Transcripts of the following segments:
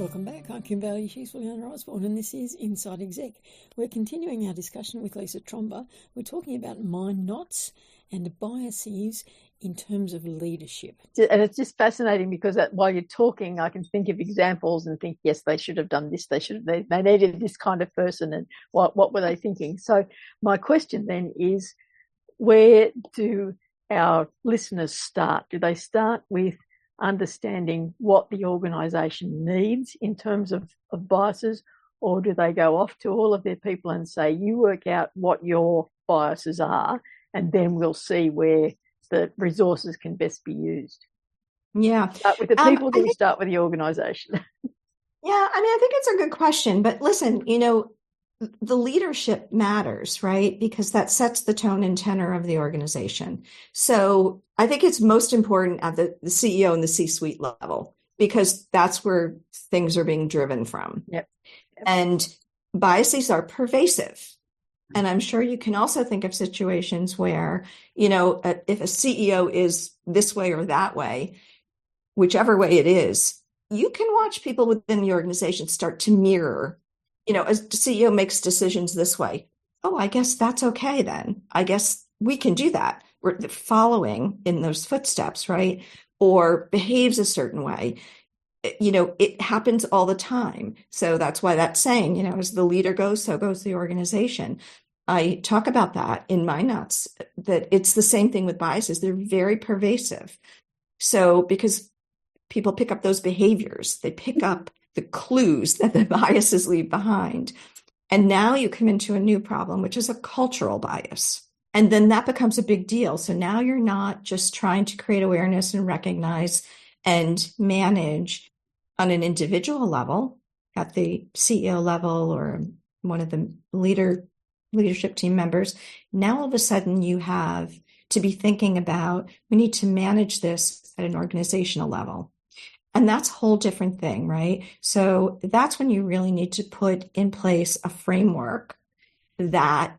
Welcome back. I'm Kim Bailey. She's Fulyana Osborne, and this is Inside Exec. We're continuing our discussion with Lisa Tromba. We're talking about mind knots and biases in terms of leadership. And it's just fascinating because while you're talking, I can think of examples and think, yes, they should have done this. They needed this kind of person, and what were they thinking? So my question then is, where do our listeners start? Do they start with understanding what the organisation needs in terms of biases, or do they go off to all of their people and say, you work out what your biases are, and then we'll see where the resources can best be used? Yeah. Start with the people, then start with the organisation. Yeah, I think it's a good question. But listen, the leadership matters, right? Because that sets the tone and tenor of the organization. So I think it's most important at the CEO and the C-suite level, because that's where things are being driven from. Yep. And biases are pervasive. And I'm sure you can also think of situations where, if a CEO is this way or that way, whichever way it is, you can watch people within the organization start to mirror. As the CEO makes decisions this way, oh, I guess that's okay then. I guess we can do that. We're following in those footsteps, right? Or behaves a certain way. It happens all the time. So that's why that saying, as the leader goes, so goes the organization. I talk about that in my notes, that it's the same thing with biases. They're very pervasive. So because people pick up those behaviors, they pick up the clues that the biases leave behind. And now you come into a new problem, which is a cultural bias. And then that becomes a big deal. So now you're not just trying to create awareness and recognize and manage on an individual level at the CEO level or one of the leadership team members. Now all of a sudden you have to be thinking about, we need to manage this at an organizational level. And that's a whole different thing, right? So that's when you really need to put in place a framework that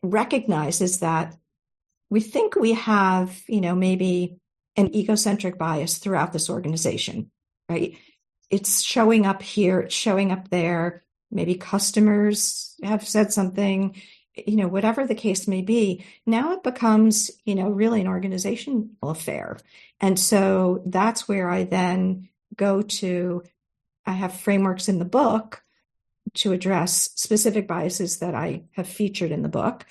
recognizes that we think we have, maybe an egocentric bias throughout this organization, right? It's showing up here, it's showing up there. Maybe customers have said something, whatever the case may be. Now it becomes, really an organizational affair. And so that's where I then go to, I have frameworks in the book to address specific biases that I have featured in the book.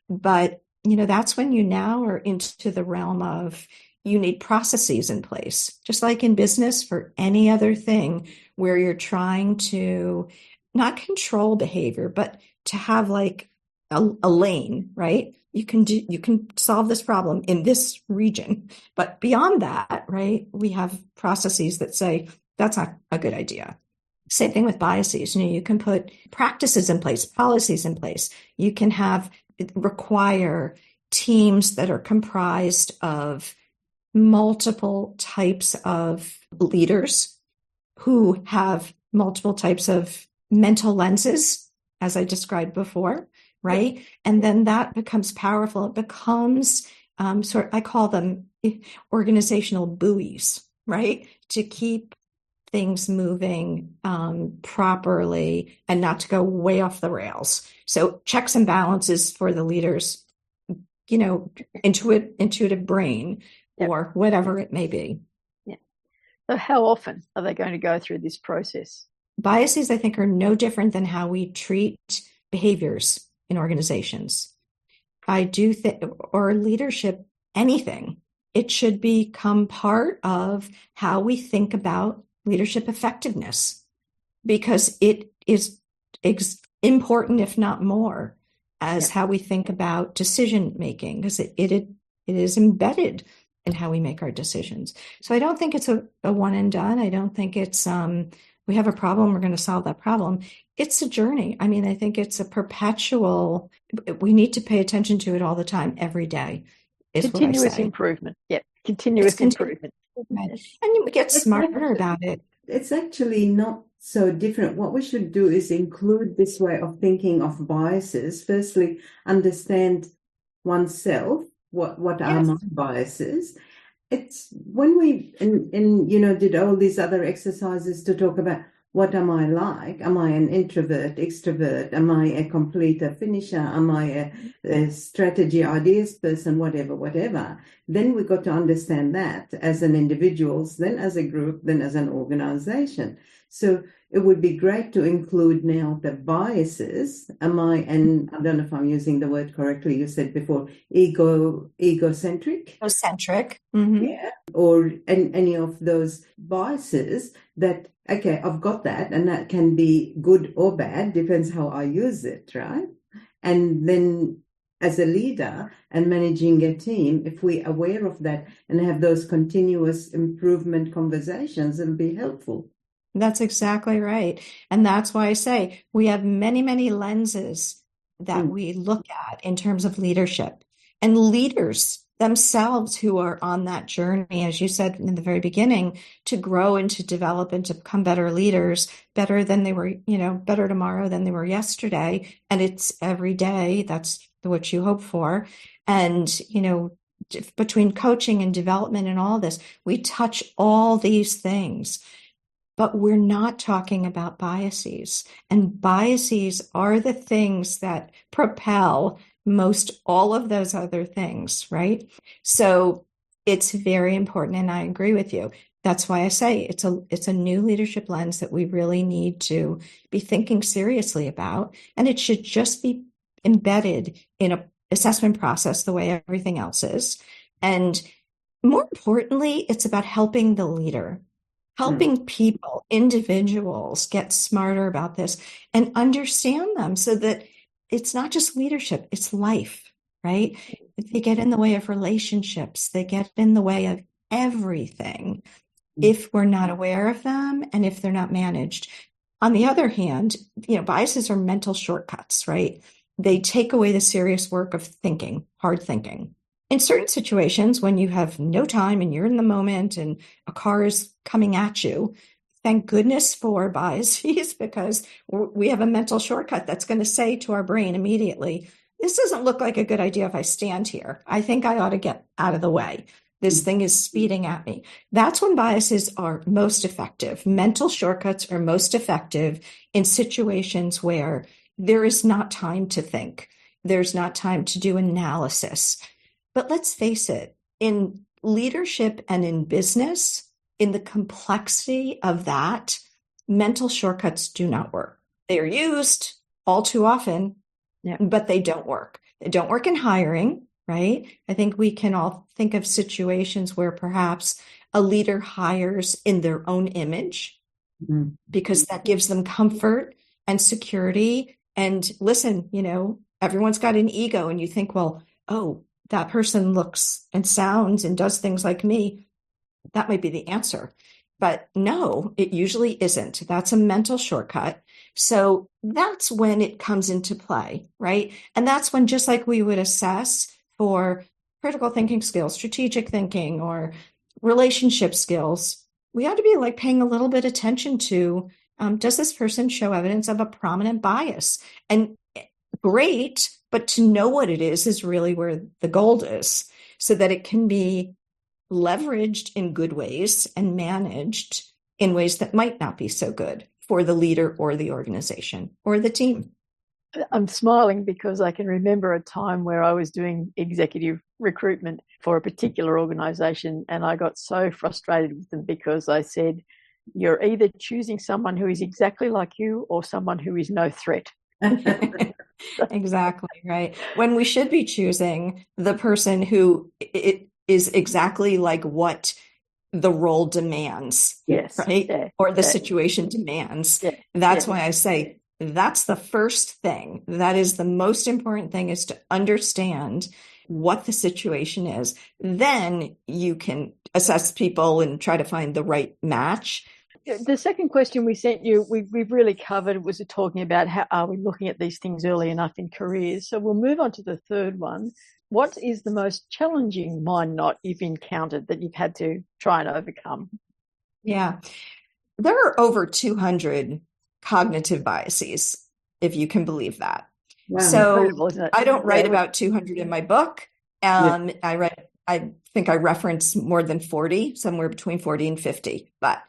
But, that's when you now are into the realm of, you need processes in place, just like in business for any other thing where you're trying to not control behavior, but to have like a lane, right? You can solve this problem in this region, but beyond that, right? We have processes that say that's not a good idea. Same thing with biases. You can put practices in place, policies in place. You can require teams that are comprised of multiple types of leaders who have multiple types of mental lenses, as I described before, right? And then that becomes powerful. It becomes I call them organizational buoys, right? To keep things moving properly and not to go way off the rails. So checks and balances for the leaders, intuitive brain, yep, or whatever it may be. Yeah. So how often are they going to go through this process? Biases, I think, are no different than how we treat behaviors in organizations. I do think, or leadership, anything, it should become part of how we think about leadership effectiveness, because it is important, if not more, as how we think about decision making, because it is embedded in how we make our decisions. So I don't think it's a one and done. I don't think it's we have a problem, we're going to solve that problem. It's a journey. I mean, I think it's a perpetual, we need to pay attention to it all the time, every day. Continuous improvement. Yep. Continuous improvement. And you get smarter about it. It's actually not so different. What we should do is include this way of thinking of biases. Firstly, understand oneself, what are my biases. It's when we did all these other exercises to talk about what am I like? Am I an introvert, extrovert? Am I a completer, finisher? Am I a strategy, ideas person, whatever? Then we've got to understand that as an individual, then as a group, then as an organization. So it would be great to include now the biases. And I don't know if I'm using the word correctly, you said before, egocentric? Egocentric. Yeah. Or any of those biases that, okay, I've got that, and that can be good or bad, depends how I use it, right? And then as a leader and managing a team, if we're aware of that and have those continuous improvement conversations, it'll be helpful. That's exactly right. And that's why I say we have many, many lenses that we look at in terms of leadership, and leaders themselves who are on that journey, as you said in the very beginning, to grow and to develop and to become better leaders, better than they were, better tomorrow than they were yesterday. And it's every day. That's what you hope for. And, between coaching and development and all this, we touch all these things. But we're not talking about biases. And biases are the things that propel most all of those other things, right? So it's very important. And I agree with you. That's why I say it's a new leadership lens that we really need to be thinking seriously about. And it should just be embedded in an assessment process the way everything else is. And more importantly, it's about helping the leader. Helping people, individuals get smarter about this and understand them so that it's not just leadership, it's life, right? They get in the way of relationships. They get in the way of everything if we're not aware of them and if they're not managed. On the other hand, biases are mental shortcuts, right? They take away the serious work of thinking, hard thinking. In certain situations, when you have no time and you're in the moment and a car is coming at you, thank goodness for biases, because we have a mental shortcut that's going to say to our brain immediately, this doesn't look like a good idea if I stand here. I think I ought to get out of the way. This thing is speeding at me. That's when biases are most effective. Mental shortcuts are most effective in situations where there is not time to think. There's not time to do analysis. But let's face it, in leadership and in business, in the complexity of that, mental shortcuts do not work. They are used all too often, but they don't work. They don't work in hiring, right? I think we can all think of situations where perhaps a leader hires in their own image because that gives them comfort and security. And listen, everyone's got an ego, and you think, well, oh, that person looks and sounds and does things like me. That might be the answer. But no, it usually isn't. That's a mental shortcut. So that's when it comes into play, right? And that's when, just like we would assess for critical thinking skills, strategic thinking, or relationship skills, we ought to be paying a little bit attention to, does this person show evidence of a prominent bias? And great, but to know what it is really where the gold is, so that it can be leveraged in good ways and managed in ways that might not be so good for the leader or the organization or the team. I'm smiling because I can remember a time where I was doing executive recruitment for a particular organization, and I got so frustrated with them because I said, you're either choosing someone who is exactly like you or someone who is no threat. Exactly right. When we should be choosing the person who it is exactly like what the role demands, yes, right? Yeah, or the situation demands. Yeah, That's why I say that's the first thing. That is the most important thing, is to understand what the situation is. Then you can assess people and try to find the right match. The second question we sent you, we've really covered, was talking about how are we looking at these things early enough in careers. So we'll move on to the third one. What is the most challenging mind knot you've encountered that you've had to try and overcome? Yeah, there are over 200 cognitive biases, if you can believe that. Wow. So Incredible, isn't it? I don't write about 200 in my book. I think I reference more than 40, somewhere between 40 and 50. But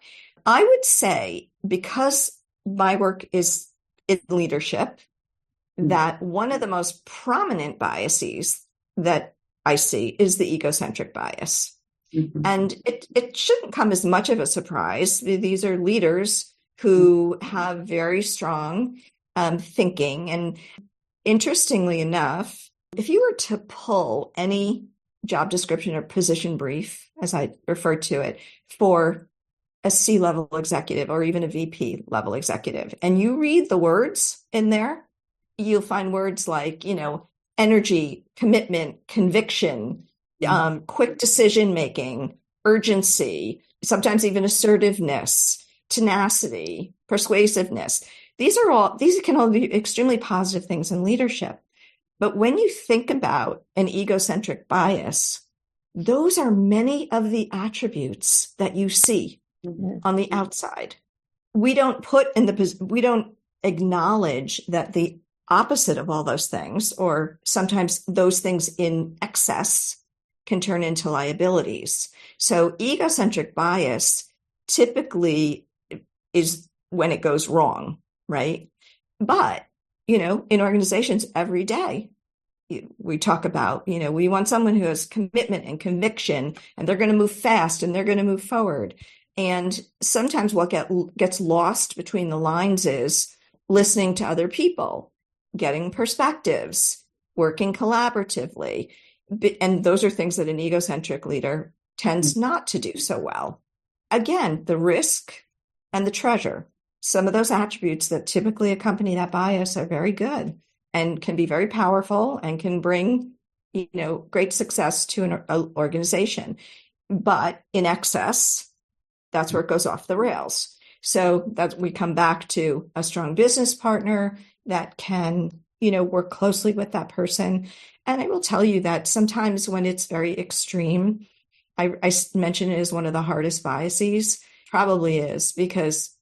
I would say, because my work is in leadership, that one of the most prominent biases that I see is the egocentric bias. And it shouldn't come as much of a surprise. These are leaders who have very strong thinking. And interestingly enough, if you were to pull any job description or position brief, as I refer to it, for a C-level executive or even a VP level executive, and you read the words in there, you'll find words like, energy, commitment, conviction, quick decision making, urgency, sometimes even assertiveness, tenacity, persuasiveness. These can all be extremely positive things in leadership. But when you think about an egocentric bias, those are many of the attributes that you see on the outside. We don't acknowledge that the opposite of all those things, or sometimes those things in excess, can turn into liabilities. So egocentric bias typically is when it goes wrong, right? But, in organizations every day, we talk about, we want someone who has commitment and conviction, and they're going to move fast and they're going to move forward. And sometimes what gets lost between the lines is listening to other people, getting perspectives, working collaboratively. And those are things that an egocentric leader tends not to do so well. Again, the risk and the treasure, some of those attributes that typically accompany that bias are very good and can be very powerful and can bring, great success to an organization. But in excess, that's where it goes off the rails. So that we come back to a strong business partner that can, work closely with that person. And I will tell you that sometimes when it's very extreme, I mention it as one of the hardest biases, probably is, because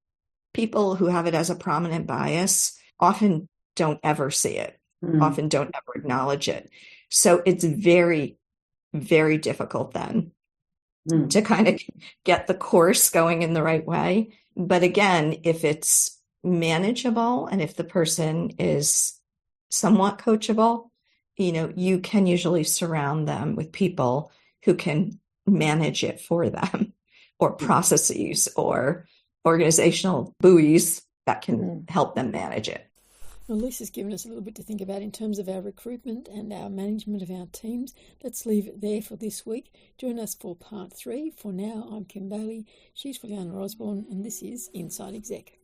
people who have it as a prominent bias often don't ever see it, often don't ever acknowledge it. So it's very, very difficult then to kind of get the course going in the right way. But again, if it's manageable and if the person is somewhat coachable, you can usually surround them with people who can manage it for them, or processes or organizational buoys that can help them manage it. Well, Lisa's given us a little bit to think about in terms of our recruitment and our management of our teams. Let's leave it there for this week. Join us for part 3. For now, I'm Kim Bailey. She's Fulyana Osborne, and this is Inside Exec.